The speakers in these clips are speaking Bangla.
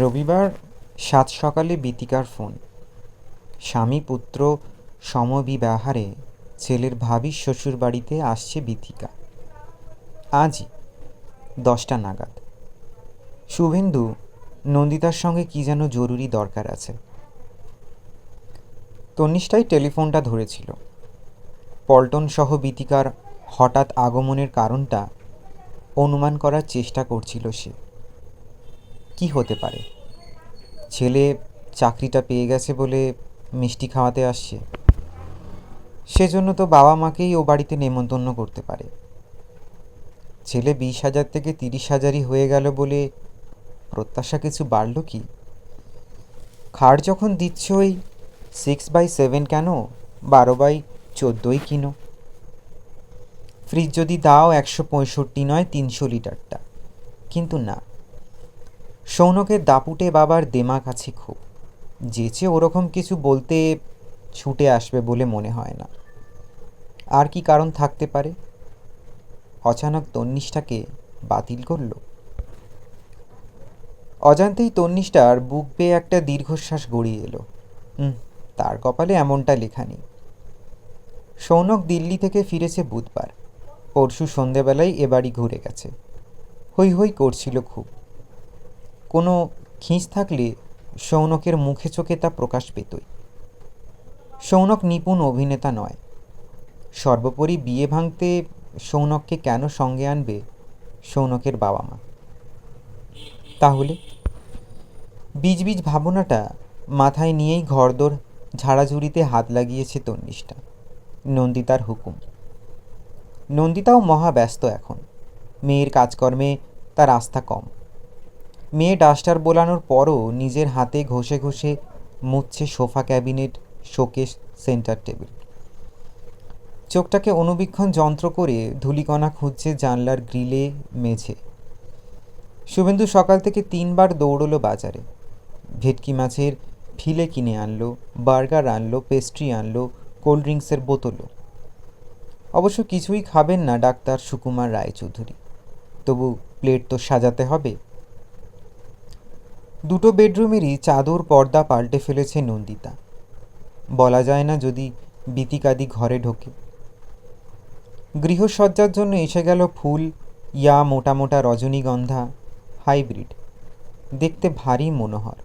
রবিবার সাত সকালে বীতিকার ফোন। স্বামী পুত্র সমবিবাহারে ছেলের ভাবির শ্বশুর বাড়িতে আসছে বীথিকা। আজই 10টা নাগাদ। শুভেন্দু নন্দিতার সঙ্গে কি যেন জরুরি দরকার আছে। তন্নিষ্ঠাই টেলিফোনটা ধরেছিল। পল্টন সহ বীথিকার হঠাৎ আগমনের কারণটা অনুমান করার চেষ্টা করছিল সে। কি হতে পারে? ছেলে চাকরিটা পেয়ে গেছে বলে মিষ্টি খাওয়াতে আসছে। সেজন্য তো বাবা মাকেই ও বাড়িতে নেমন্তন্ন করতে পারে। ছেলে 20,000 থেকে 30,000ই হয়ে গেল বলে প্রত্যাশা কিছু বাড়ল কি? খাট যখন দিচ্ছ ওই 6/7 কেন 12/14ই কিনো। ফ্রিজ যদি দাও 165 নয় 300 লিটারটা। কিন্তু না, সৌনকের দাপুটে বাবার দেমাক আছে খুব, যেচে ওরকম কিছু বলতে ছুটে আসবে বলে মনে হয় না। আর কি কারণ থাকতে পারে? অচানক তন্নিষ্ঠাকে বাতিল করল। অজান্তেই তন্নিষ্ঠার বুক বেয়ে একটা দীর্ঘশ্বাস গড়িয়ে এলো। তার কপালে এমনটা লেখা নেই। সৌনক দিল্লি থেকে ফিরেছে বুধবার। পরশু সন্ধেবেলায় এ বাড়ি ঘুরে গেছে। হৈ হৈ করছিল খুব। কোনো খিঁচ থাকলে সৌনকের মুখে চোখে তা প্রকাশ পেতই। সৌনক নিপুণ অভিনেতা নয়। সর্বোপরি বিয়ে ভাঙতে সৌনককে কেন সঙ্গে আনবে সৌনকের বাবা মা? তাহলে বীজ বীজ ভাবনাটা মাথায় নিয়েই ঘরদোর ঝাড়াঝুড়িতে হাত লাগিয়েছে তন্নিষ্ঠা। নন্দিতার হুকুম। নন্দিতাও মহা ব্যস্ত এখন। মেয়ের কাজকর্মে তার আস্থা কম। মেয়ে ডাস্টার বোলানোর পরও নিজের হাতে ঘষে ঘষে মুছছে sofa, cabinet, showcase, centre table. চোখটাকে অনুবীক্ষণ যন্ত্র করে ধূলিকণা খুঁজছে জানলার গ্রিলে, মেঝে। শুভেন্দু সকাল থেকে 3বার দৌড়লো বাজারে। ভেটকি মাছের ফিলে কিনে আনলো, বার্গার আনলো, পেস্ট্রি আনলো, কোল্ড ড্রিঙ্কসের বোতলও। অবশ্য কিছুই খাবেন না ডাক্তার সুকুমার রায়চৌধুরী, তবু প্লেট তো সাজাতে হবে। দুটো বেডরুমেরই চাদর পর্দা পাল্টে ফেলেছে নন্দিতা। বলা যায় না যদি বীতিকাদি ঘরে ঢোকে। গৃহসজ্জার জন্য এসে গেল ফুল, ইয়া মোটা মোটা রজনীগন্ধা, হাইব্রিড, দেখতে ভারী মনোহর,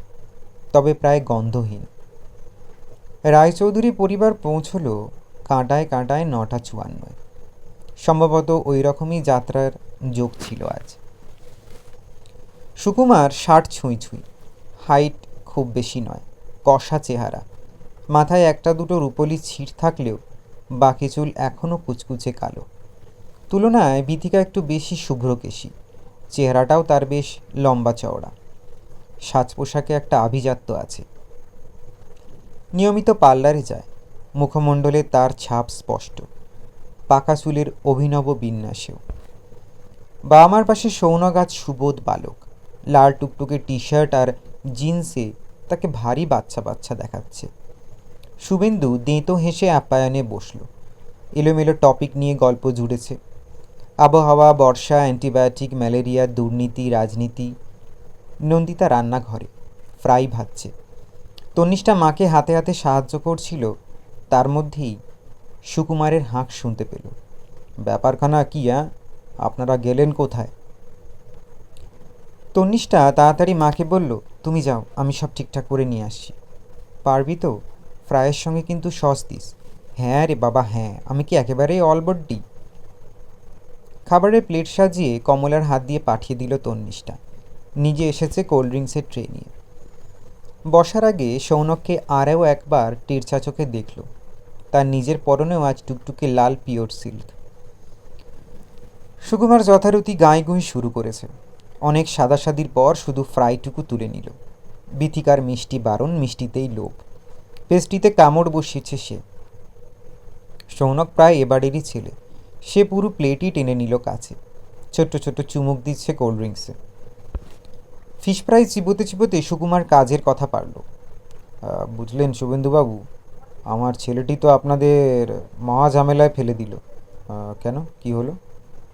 তবে প্রায় গন্ধহীন। রায়চৌধুরী পরিবার পৌঁছল কাঁটায় কাঁটায় 9:54। সম্ভবত ওই রকমই যাত্রার যোগ ছিল আজ। সুকুমার 60 ছুঁই ছুঁই, হাইট খুব বেশি নয়, কষা চেহারা। মাথায় একটা দুটো রুপোলি ছিট থাকলেও বাকি চুল এখনও কুচকুচে কালো। তুলনায় বীথিকা একটু বেশি শুভ্রকেশী। চেহারাটাও তার বেশ লম্বা চওড়া। সাজ পোশাকে একটা আভিজাত্য আছে। নিয়মিত পার্লারে যায়। মুখমণ্ডলে তার ছাপ স্পষ্ট, পাকা চুলের অভিনব বিন্যাসেও। বাবা মার পাশে সৌনক আজ সুবোধ বালক। লাল টুকটুকে টি শার্ট আর জিন্সে তাকে ভারী বাচ্চা বাচ্চা দেখাচ্ছে। শুভেন্দু দেঁতো হেসে আপ্যায়নে বসল। এলোমেলো টপিক নিয়ে গল্প জুড়েছে। আবহাওয়া, বর্ষা, অ্যান্টিবায়োটিক, ম্যালেরিয়া, দুর্নীতি, রাজনীতি। নন্দিতা রান্নাঘরে ফ্রাই ভাজছে। তন্নিষ্ঠা মাকে হাতে হাতে সাহায্য করছিল। তার মধ্যেই সুকুমারের হাঁক শুনতে পেল। ব্যাপারখানা কি? আপনারা গেলেন কোথায়? তন্নিষ্ঠা তাড়াতাড়ি মাকে বলল, তুমি যাও, আমি সব ঠিকঠাক করে নিয়ে আসছি। পারবি তো? ফ্রাইয়ের সঙ্গে কিন্তু সস দিস। হ্যাঁ রে বাবা হ্যাঁ, আমি কি একেবারেই অলবড্ডি? খাবারের প্লেট সাজিয়ে কমলার হাত দিয়ে পাঠিয়ে দিল তন্নিষ্ঠা। নিজে এসেছে কোল্ড ড্রিঙ্কসের ট্রে নিয়ে। বসার আগে সৌনককে আরও একবার টেরচা চোখে দেখল। তার নিজের পরনেও আজ টুকটুকে লাল পিওর সিল্ক। সুকুমার যথারীতি গাঁয়ে গুঁয়ে শুরু করেছে। অনেক সাদাসাদির পর শুধু ফ্রাইটুকু তুলে নিল। বীথিকার মিষ্টি বারণ, মিষ্টিতেই লোভ। পেস্ট্রিতে কামড় বসিয়েছে সে। সৌনক প্রায় এবারেরই ছেলে। সে পুরো প্লেটই টেনে নিল কাছে। ছোট্ট ছোট্ট চুমুক দিচ্ছে কোল্ড ড্রিঙ্কসে। ফিশ ফ্রাই চিবোতে চিবোতে সুকুমার কাজের কথা পারল। বুঝলেন শুভেন্দুবাবু, আমার ছেলেটি তো আপনাদের মহা ঝামেলায় ফেলে দিল। কেন, কি হলো?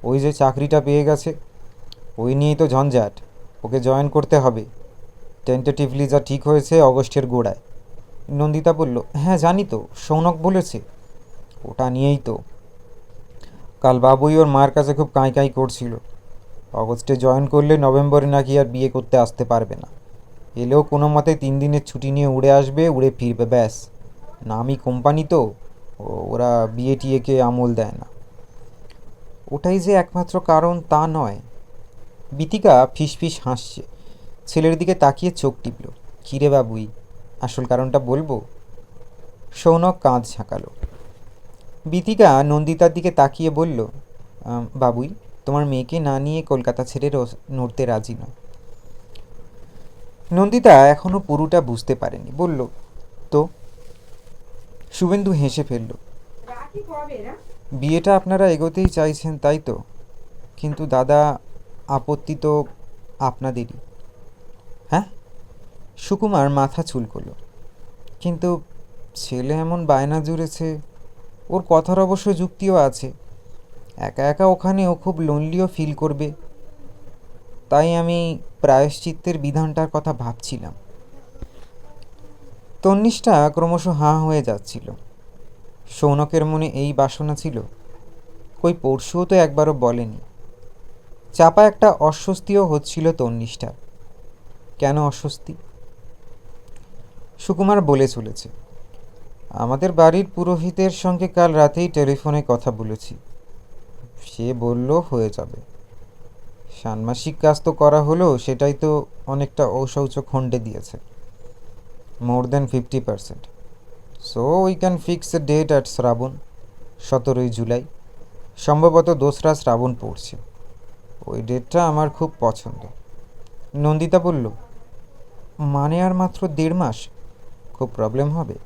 ওই যে চাকরিটা পেয়ে গেছে, ওই নিয়েই তো ঝঞ্ঝাট। ওকে জয়েন করতে হবে। টেন্টেটিভলি যা ঠিক হয়েছে অগস্টের গোড়ায়। নন্দিতা বলল, হ্যাঁ জানি তো, সৌনক বলেছে। ওটা নিয়েই তো কাল বাবুই ওর মার কাছে খুব কাঁই কাঁই করছিল। অগস্টে জয়েন করলে নভেম্বরে নাকি আর বিয়ে করতে আসতে পারবে না। এলেও কোনো মতে 3 দিনের ছুটি নিয়ে উড়ে আসবে, উড়ে ফিরবে, ব্যাস। নামি কোম্পানি তো, ওরা বিয়ে টিয়েকে আমল দেয় না। ওটাই যে একমাত্র কারণ তা নয়। বিথিকা ফিসফিস হাসছে, ছেলের দিকে তাকিয়ে চোখ টিপল। কিরে বাবুই, আসল কারণটা বলবো? সৌনক কাঁধ ঝাঁকালো। বিথিকা নন্দিতার দিকে তাকিয়ে বলল, বাবুই, তোমার মেয়েকে না নিয়ে কলকাতা ছেড়ে নড়তে রাজি নয়। নন্দিতা এখনও পুরোটা বুঝতে পারেনি, বলল, তো? শুভেন্দু হেসে ফেলল। বিয়েটা আপনারা এগোতেই চাইছেন, তাই তো? কিন্তু দাদা, আপত্তি তো আপনাদেরই। হ্যাঁ? সুকুমার মাথা চুলকোল। কিন্তু ছেলে এমন বায়না জুড়েছে। ওর কথার অবশ্য যুক্তিও আছে। একা একা ওখানে ও খুব লোনলিও ফিল করবে। তাই আমি প্রায়শ্চিত্তের বিধানটার কথা ভাবছিলাম। তন্নিষ্ঠা ক্রমশ হাঁ হয়ে যাচ্ছিল। সৌনকের মনে এই বাসনা ছিল? কই পরশুও তো একবারও বলেনি। চাপা একটা অস্বস্তিও হচ্ছিল তন্নিষ্ঠার। কেন অস্বস্তি? সুকুমার বলে চলেছে, আমাদের বাড়ির পুরোহিতের সঙ্গে কাল রাতেই টেলিফোনে কথা বলেছি। সে বলল হয়ে যাবে। ষান্মাসিক কাজ তো করা হলো, সেটাই তো অনেকটা অশৌচ খণ্ডে দিয়েছে, more than 50%। So we can fix a date at Shraban, 17ই জুলাই। সম্ভবত 2রা শ্রাবণ পড়ছে। ওই ডেটটা আমার খুব পছন্দ। নন্দিতা বলল, মানে আর মাত্র 1.5 মাস? খুব প্রবলেম হবে।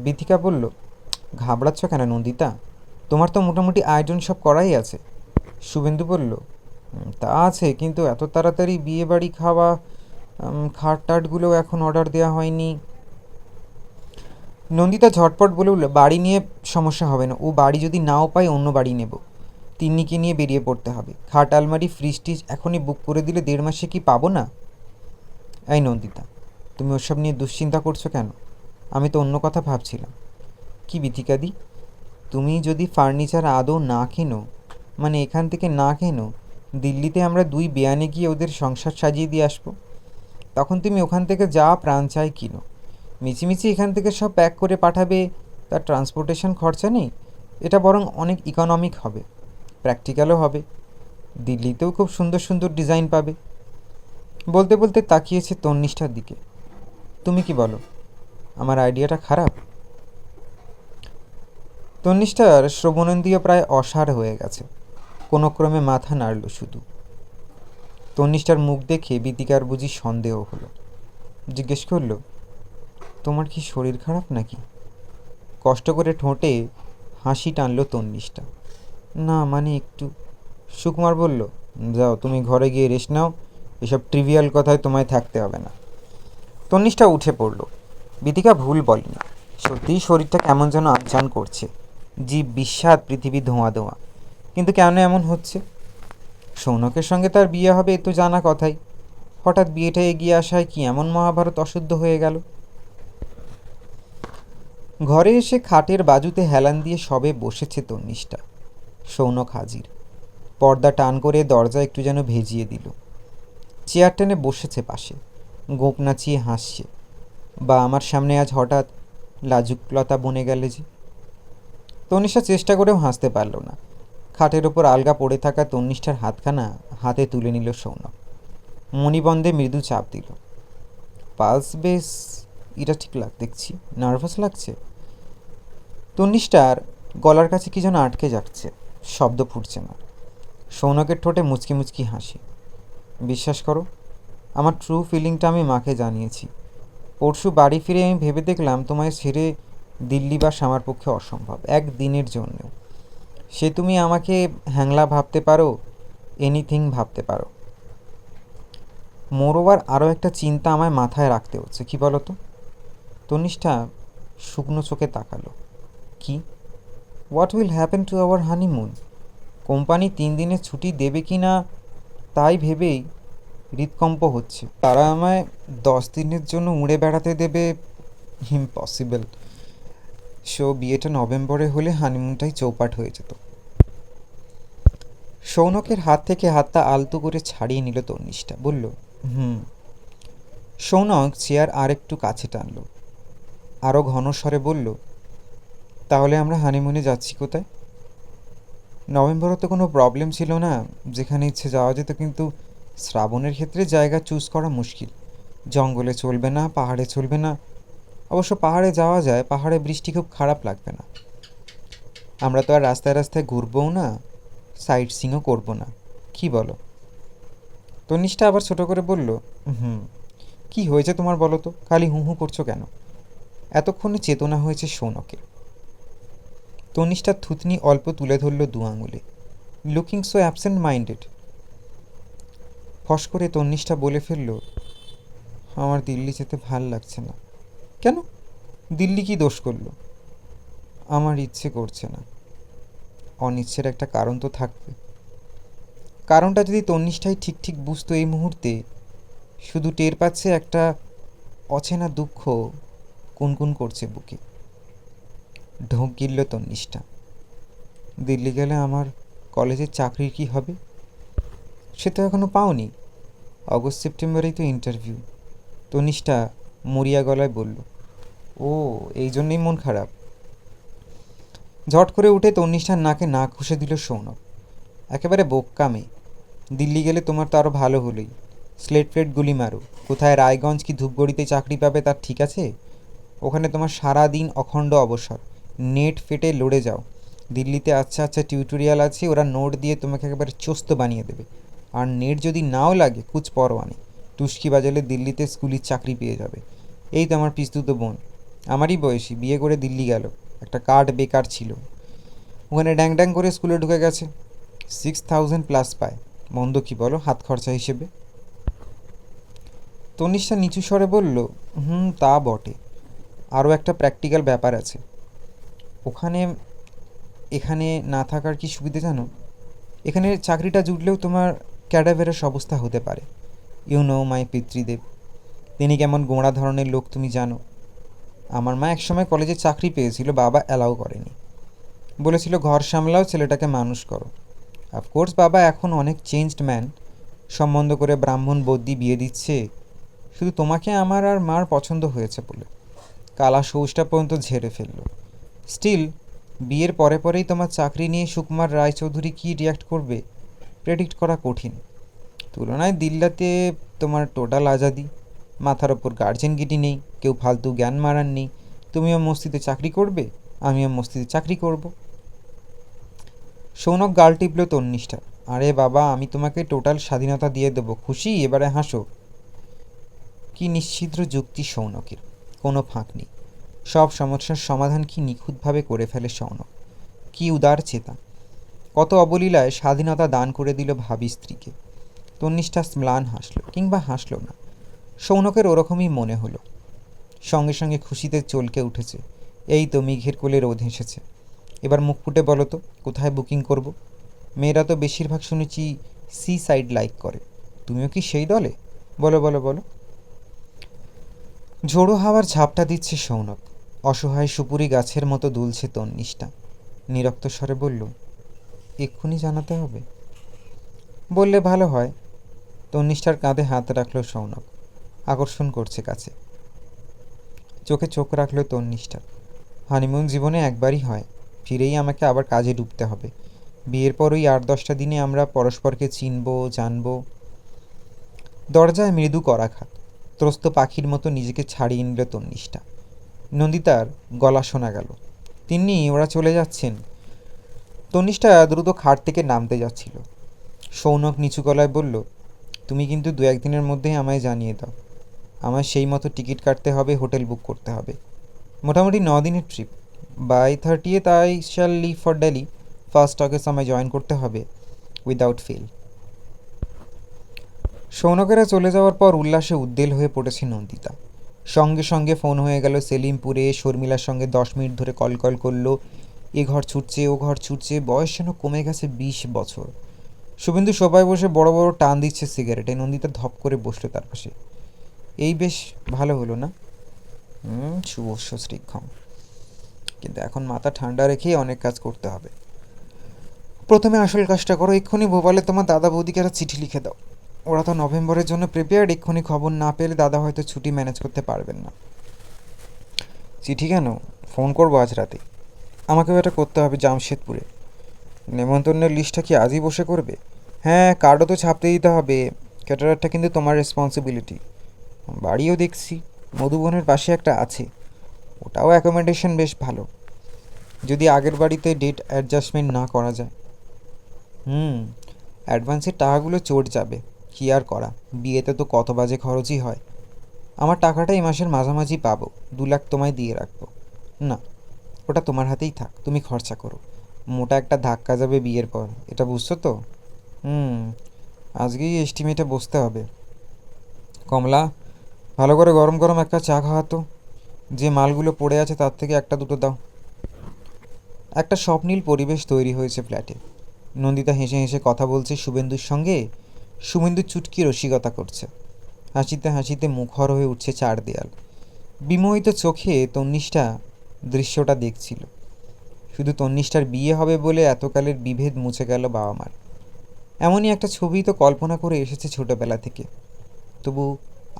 বিথিকা বলল, ঘাবড়াচ্ছ কেন নন্দিতা? তোমার তো মোটামুটি আয়োজন সব করাই আছে। শুভেন্দু বলল, তা আছে, কিন্তু এত তাড়াতাড়ি বিয়ে বাড়ি খাওয়া, খাট টাটগুলোও এখন অর্ডার দেওয়া হয়নি। নন্দিতা ঝটপট বলে উঠল, বাড়ি নিয়ে সমস্যা হবে না। ও বাড়ি যদি নাও পাই অন্য বাড়ি নেব। তিন্নিকে নিয়ে বেরিয়ে পড়তে হবে। খাট, আলমারি, ফ্রিজ টিজ এখনই বুক করে দিলে 1.5 মাসে কি পাবো না? এই নন্দিতা, তুমি ওসব নিয়ে দুশ্চিন্তা করছো কেন? আমি তো অন্য কথা ভাবছিলাম। কি বিথিকাদি, তুমি যদি ফার্নিচার আদৌ না কেনো, মানে এখান থেকে না কেনো, দিল্লিতে আমরা 2 বেয়ানে গিয়ে ওদের সংসার সাজিয়ে দিয়ে আসবো। তখন তুমি ওখান থেকে যা প্রাণ চাই কিনো। মিছিমিছি এখান থেকে সব প্যাক করে পাঠাবে, তার ট্রান্সপোর্টেশন খরচা নেই। এটা বরং অনেক ইকোনমিক হবে, প্র্যাকটিক্যালও হবে। দিল্লিতেও খুব সুন্দর সুন্দর ডিজাইন পাবে। বলতে বলতে তাকিয়েছে তন্নিষ্ঠার দিকে। তুমি কি বলো, আমার আইডিয়াটা খারাপ? তন্নিষ্ঠার শ্রবণেন্দ্রিয় প্রায় অসাড় হয়ে গেছে। কোনো ক্রমে মাথা নাড়ল শুধু। তন্নিষ্ঠার মুখ দেখে বিদিকার বুঝি সন্দেহ হলো। জিজ্ঞেস করল, তোমার কি শরীর খারাপ নাকি? কষ্ট করে ঠোঁটে হাসি টানল তন্নিষ্ঠা। না, মানে একটু। সুকুমার বলল, যাও তুমি ঘরে গিয়ে রেস্ট নাও, এসব ট্রিভিয়াল কথায় তোমায় থাকতে হবে না। তন্নিষ্ঠা উঠে পড়ল। বিদিকা ভুল বলেনি, সত্যিই শরীরটা কেমন যেন আনচান করছে। জীব বিস্বাদ, পৃথিবী ধোঁয়া ধোঁয়া। কিন্তু কেন এমন হচ্ছে? সৌনকের সঙ্গে তার বিয়ে হবে এ তো জানা কথাই। হঠাৎ বিয়েটা এগিয়ে আসায় কি এমন মহাভারত অশুদ্ধ হয়ে গেল? ঘরে এসে খাটের বাজুতে হেলান দিয়ে সবে বসেছে তন্নিষ্ঠা। সৌনক হাজির। পর্দা টান করে দরজা একটু যেন ভেজিয়ে দিল। চেয়ার টেনে বসেছে পাশে, গোঁপ নাচিয়ে হাসছে। বা আমার সামনে আজ হঠাৎ লাজুকলতা বনে গেলে যে। তন্নিষ্ঠা চেষ্টা করেও হাসতে পারল না। খাটের ওপর আলগা পড়ে থাকা তন্নিষ্ঠার হাতখানা হাতে তুলে নিল সৌনক। মণিবন্ধে মৃদু চাপ দিল। পালস বেশ এটা ঠিক দেখছি। নার্ভাস লাগছে? তন্নিষ্ঠার গলার কাছে কি যেন আটকে যাচ্ছে, শব্দ ফুটছে না। সৌনকের ঠোঁটে মুচকি মুচকি হাসি। বিশ্বাস করো, আমার ট্রু ফিলিংটা আমি মাকে জানিয়েছি। পরশু বাড়ি ফিরে আমি ভেবে দেখলাম তোমায় ছেড়ে দিল্লিবাস আমার পক্ষে অসম্ভব, একদিনের জন্য। সে তুমি আমাকে হ্যাংলা ভাবতে পারো, এনিথিং ভাবতে পারো। মোরওভার আরও একটা চিন্তা আমায় মাথায় রাখতে হচ্ছে। কি বলো তো? তনিষ্ঠা শুকনো চোখে তাকালো। কি? What will happen to our honeymoon? Company 3 দিনের ছুটি দেবে কি না তাই ভেবেই হৃদকম্প হচ্ছে। তারা আমায় 10 দিনের জন্য উড়ে বেড়াতে দেবে? ইম্পসিবল। বিয়েটা নভেম্বরে হলে হানিমুনটাই চৌপাট হয়ে যেত। সৌনকের হাত থেকে হাতটা আলতো করে ছাড়িয়ে নিল তন্নিষ্ঠা, বলল, হুম। সৌনক চেয়ার আর একটু কাছে টানল, আরও ঘন স্বরে বলল, তাহলে আমরা হানিমুনে যাচ্ছি কোথায়? নভেম্বরে তো কোনো প্রবলেম ছিল না, যেখানে ইচ্ছে যাওয়া যেত, কিন্তু শ্রাবণের ক্ষেত্রে জায়গা চুজ করা মুশকিল। জঙ্গলে চলবে না, পাহাড়ে চলবে না। অবশ্য পাহাড়ে যাওয়া যায়, পাহাড়ে বৃষ্টি খুব খারাপ লাগবে না। আমরা তো আর রাস্তায় রাস্তায় ঘুরবও না, সাইট সিংও করবো না, কি বলো? তনিষ্ঠা আবার ছোট করে বলল, হুম। কি হয়েছে তোমার বলো তো, খালি হু হু করছো কেন? এতক্ষণে চেতনা হয়েছে সৌনকের। তনিষ্ঠার থুতনি অল্প তুলে ধরল 2 আঙুলে। Looking so absent minded. ফস করে তন্নিষ্ঠা বলে ফেলল, আমার দিল্লি যেতে ভাল লাগছে না। কেন? দিল্লি কি দোষ করলো? আমার ইচ্ছে করছে না। অনিচ্ছের একটা কারণ তো থাকবে। কারণটা যদি তন্নিষ্ঠাই ঠিক ঠিক বুঝতো এই মুহূর্তে, শুধু টের পাচ্ছে একটা অচেনা দুঃখ কুনকুন করছে বুকে। ঢোক গিলল তন্নিষ্ঠা। দিল্লি গেলে আমার কলেজের চাকরির কি হবে? সে তো এখনো পাওনি। অগস্ট সেপ্টেম্বরেই তো ইন্টারভিউ। তনিষ্ঠা মরিয়া গলায় বলল, ও, এই জন্যই মন খারাপ? ঝট করে উঠে তন্নিষ্ঠার নাকে নাক ঘষে দিল সৌনক। একেবারে বোক্কা মেয়ে। দিল্লি গেলে তোমার তো আরও ভালো হলোই। স্লেট প্লেট গুলি মারো, কোথায় রায়গঞ্জ কি ধূপগড়িতে চাকরি পাবে তার ঠিক আছে? ওখানে তোমার সারা দিন অখণ্ড অবসর, নেট ফেটে লড়ে যাও। দিল্লিতে আচ্ছা আচ্ছা টিউটোরিয়াল আছে, ওরা নোট দিয়ে তোমাকে একেবারে চোস্ত বানিয়ে দেবে। আর নেট যদি নাও লাগে, কুছ পরোয়া নেই, টুস্কি বাজালে দিল্লিতে স্কুলের চাকরি পেয়ে যাবে। এই তো আমার পিস্তুতো বোন, আমারই বয়সী, বিয়ে করে দিল্লি গেল। একটা কার্ড বেকার ছিল, ওখানে ড্যাং ড্যাং করে স্কুলে ঢুকে গেছে। 6000+ পায়। মন্দ কি বলো হাত খরচা হিসেবে? তনিষ্ঠা নিচু স্বরে বলল, হুম, তা বটে। আরও একটা প্র্যাকটিক্যাল ব্যাপার আছে ওখানে। এখানে না থাকার কি সুবিধে জানো? এখানে চাকরিটা জুটলেও তোমার ক্যাডাভেরাস অবস্থা হতে পারে। ইউ নো মাই পিতৃদেব, তিনি কেমন গোঁড়া ধরনের লোক তুমি জানো। আমার মা একসময় কলেজে চাকরি পেয়েছিল, বাবা অ্যালাউ করেনি। বলেছিল ঘর সামলাও, ছেলেটাকে মানুষ করো। অফকোর্স বাবা এখন অনেক চেঞ্জড ম্যান, সম্বন্ধ করে ব্রাহ্মণ বদ্যি বিয়ে দিচ্ছে, শুধু তোমাকে আমার আর মার পছন্দ হয়েছে বলে। কালা সৌজটা পর্যন্ত ঝেড়ে ফেলল। স্টিল, বিয়ের পরে পরেই তোমার চাকরি নিয়ে সুকুমার রায়চৌধুরী কী রিয়াক্ট করবে প্রেডিক্ট করা কঠিন। তুলনায় দিল্লাতে তোমার টোটাল আজাদি, মাথার ওপর গার্জেন গিটি নেই, কেউ ফালতু জ্ঞান মারান নেই। তুমিও মস্তিতে চাকরি করবে, আমিও মস্তিতে চাকরি করব। সৌনক গাল টিপল তন্নিষ্ঠা। আরে বাবা, আমি তোমাকে টোটাল স্বাধীনতা দিয়ে দেবো, খুশি? এবারে হাসো। কি নিশ্ছিদ্র যুক্তি সৌনকের, কোনো ফাঁক নেই। সব সমস্যার সমাধান কি নিখুঁতভাবে করে ফেলে সৌনক। কি উদার চেতা! কত অবলীলায় স্বাধীনতা দান করে দিল ভাবী স্ত্রীকে। তন্নিষ্ঠা ম্লান হাসল, কিংবা হাসল না। সৌনকের ওরকমই মনে হলো। সঙ্গে সঙ্গে খুশিতে চলকে উঠেছে। এই তো মেঘের কোলে রোদ হেসেছে। এবার মুখ ফুটে বলো তো, কোথায় বুকিং করব? মেয়েরা তো বেশিরভাগ শুনেছি সি সাইড লাইক করে। তুমিও কি সেই দলে? বলো বলো বলো। ঝোড়ো হাওয়ার ঝাপটা দিচ্ছে সৌনক। অসহায় সুপুরি গাছের মতো দুলছে তন্নিষ্ঠা। নিরক্ত স্বরে বলল, এক্ষুনি জানাতে হবে? বললে ভালো হয়। তন্নিষ্ঠার কাঁধে হাত রাখল সৌনক, আকর্ষণ করছে কাছে। চোখে চোখ রাখল তন্নিষ্ঠা। হানিমুন জীবনে একবারই হয়, ফিরেই আমাকে আবার কাজে ডুবতে হবে। বিয়ের পর ওই 8-10টা দিনে আমরা পরস্পরকে চিনব, জানব। দরজায় মৃদু করাঘাত। ত্রস্ত পাখির মতো নিজেকে ছাড়িয়ে নিল তন্নিষ্ঠা। নন্দিতার গলা শোনা গেল, তিনি ওরা চলে যাচ্ছেন। তন্নিষ্ঠা দ্রুত খাট থেকে নামতে যাচ্ছিল। সৌনক নিচু গলায় বলল, তুমি কিন্তু 2-1 দিনের মধ্যেই আমায় জানিয়ে দাও। আমার সেই মতো টিকিট কাটতে হবে, হোটেল বুক করতে হবে। মোটামুটি 9 দিনের trip. By 30th I shall leave for Delhi. 1 August আমায় জয়েন করতে হবে উইদাউট ফেল। সৌনকেরা চলে যাওয়ার পর উল্লাসে উদ্বেল হয়ে পড়েছে নন্দিতা। সঙ্গে সঙ্গে ফোন হয়ে গেল সেলিমপুরে। শর্মিলার সঙ্গে 10 মিনিট ধরে কল করলো। এ ঘর ছুটছে, ও ঘর ছুটছে। বয়স যেন কমে গেছে 20 বছর। শুভেন্দু সোফায় বসে বড় বড় টান দিচ্ছে সিগারেটে। নন্দিতা ধপ করে বসলো তার পাশে। এই বেশ ভালো হলো না? শুভস্য শ্রীক্ষণ। কিন্তু এখন মাথা ঠান্ডা রেখেই অনেক কাজ করতে হবে। প্রথমে আসল কাজটা করো, এক্ষুনি ভোপালে তোমার দাদা বৌদিকে একটা চিঠি লিখে দাও। ওরা তো নভেম্বরের জন্য প্রিপেয়ার্ড, এক্ষুনি খবর না পেলে দাদা হয়তো ছুটি ম্যানেজ করতে পারবেন না। চিঠি কেন, ফোন করবো আজ রাতে। আমাকেও এটা করতে হবে জামশেদপুরে। নেমন্তন্নের লিস্টটা কি আজই বসে করবে? হ্যাঁ, কার্ডও তো ছাপতে দিতে হবে। ক্যাটারারটা কিন্তু তোমার রেসপন্সিবিলিটি। বাড়িও দেখছি মধুবনের পাশে একটা আছে, ওটাও অ্যাকোমোডেশন বেশ ভালো, যদি আগের বাড়িতে ডেট অ্যাডজাস্টমেন্ট না করা যায়। অ্যাডভান্সের টাকাগুলো চোট যাবে, কী আর করা, বিয়েতে তো কত বাজে খরচই হয়। আমার টাকাটা এই মাসের মাঝামাঝি পাবো, 2 লাখ তোমায় দিয়ে রাখবো। না, ওটা তোমার হাতেই থাক, তুমি খরচা করো। মোটা একটা ধাক্কা যাবে বিয়ের পর, এটা বুঝছো তো? আজকেই এস্টিমেটে বসতে হবে। কমলা, ভালো করে গরম গরম একটা চা খাওয়াতো। যে মালগুলো পড়ে আছে তার থেকে একটা দুটো দাও। একটা স্বপ্নীল পরিবেশ তৈরি হয়েছে ফ্ল্যাটে। নন্দিতা হেসে হেসে কথা বলছে শুভেন্দুর সঙ্গে, শুভেন্দু চুটকি রসিকতা করছে। হাসিতে হাসিতে মুখর হয়ে উঠছে 4 দেয়াল। বিমোহিত চোখে তন্নিষ্ঠা দৃশ্যটা দেখছিল। শুধু তন্নিষ্ঠার বিয়ে হবে বলে এতকালের বিভেদ মুছে গেল বাবা মার। এমনই একটা ছবি তো কল্পনা করে এসেছে ছোটবেলা থেকে। তবু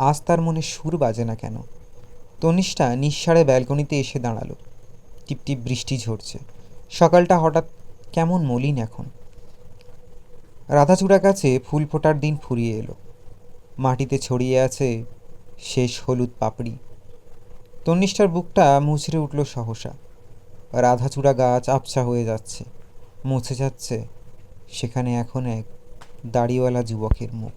আজ তার মনে সুর বাজে না কেন? তনিষ্ঠা নিঃসাড়ে ব্যালকনিতে এসে দাঁড়ালো। টিপটিপ বৃষ্টি ঝরছে। সকালটা হঠাৎ কেমন মলিন এখন। রাধাচূড়া গাছে ফুল ফোটার দিন ফুরিয়ে এলো। মাটিতে ছড়িয়ে আছে শেষ হলুদ পাপড়ি। তন্নিষ্ঠার বুকটা মুচড়ে উঠল সহসা। রাধাচূড়া গাছ আবছা হয়ে যাচ্ছে, মুছে যাচ্ছে সেখানে এখন এক দাড়িওয়ালা যুবকের মুখ।